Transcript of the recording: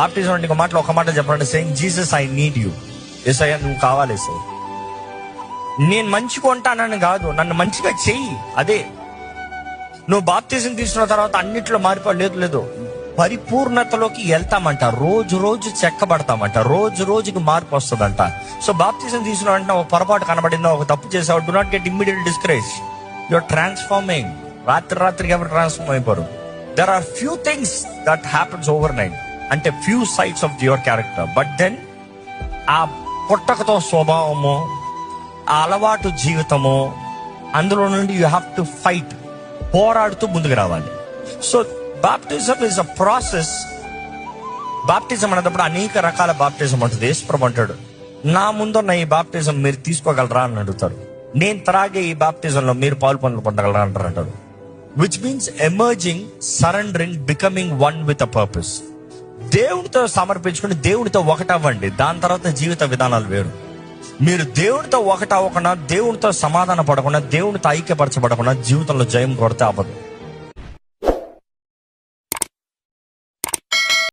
Baptism అంటే ఒక మాట చెప్పండి, saying Jesus I need you. యేసయ్యా నువ్వు కావాలి యేసయ్యా. నేను మంచిగా ఉంటానని కాదు, నన్ను మంచిగా చెయ్యి. అదే నువ్వు బాప్తిజం తీసుకున్న తర్వాత అన్నిట్లో మారిపోలేదు, లేదు, పరిపూర్ణతలోకి వెళ్తామంట. రోజు రోజు చెక్కబడతామంట, రోజు రోజుకి మార్పు వస్తుందంట. సో బాప్తిజం తీసుకున్న వెంటనే ఒక పొరపాటు కనబడిందో, ఒక తప్పు చేసావు, do not get immediate discourage. Your transforming. రాత్రికి ఎవరు ట్రాన్స్ఫార్మ్ అయిపోరు. There are few things that happens over night, అంటే few sides of your character. But then ఆ పుట్టకతో స్వభావము, ఆ అలవాటు జీవితము, అందులో నుండి యూ హ్యావ్ టు ఫైట్, పోరాడుతూ ముందుకు రావాలి. So baptism is a process. Baptism అనేటప్పుడు అనేక రకాల బాప్టిజం ఉంటుంది. యేసుప్రభు అంటాడు, నా ముందున్న ఈ బాప్టిజం మీరు తీసుకోగలరా అని అడుగుతారు. నేను త్రాగే ఈ బాప్టిజంలో మీరు పాలు పొందగలరా అంటారు. Which means emerging, surrendering, becoming one with a purpose. దేవునితో సమర్పించుకుని దేవునితో ఒకటవ్వండి. దాని తర్వాత జీవిత విధానాలు వేరు. మీరు దేవునితో ఒకటవ్వకుండా, దేవునితో సమాధాన పడకుండా, దేవునితో ఐక్యపరచబడకుండా జీవితంలో జయం కొడితే అవ్వదు.